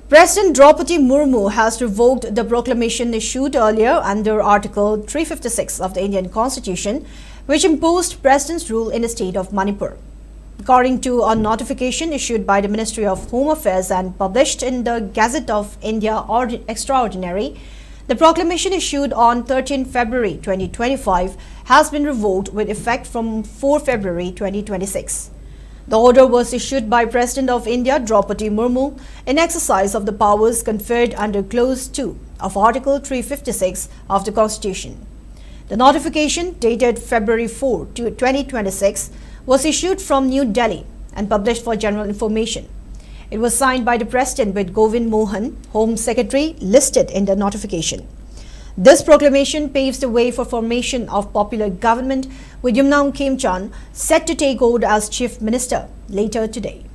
President Draupadi Murmu has revoked the proclamation issued earlier under Article 356 of the Indian Constitution, which imposed President's rule in the state of Manipur. According to a notification issued by the Ministry of Home Affairs and published in the Gazette of India Extraordinary, the proclamation issued on 13 February 2025 has been revoked with effect from 4 February 2026. The order was issued by President of India Draupadi Murmu in exercise of the powers conferred under Clause 2 of Article 356 of the Constitution. The notification, dated February 4, 2026, was issued from New Delhi and published for general information. It was signed by the President with Govind Mohan, Home Secretary, listed in the notification. This proclamation paves the way for formation of popular government with Yumnaung Khemchand set to take over as Chief Minister later today.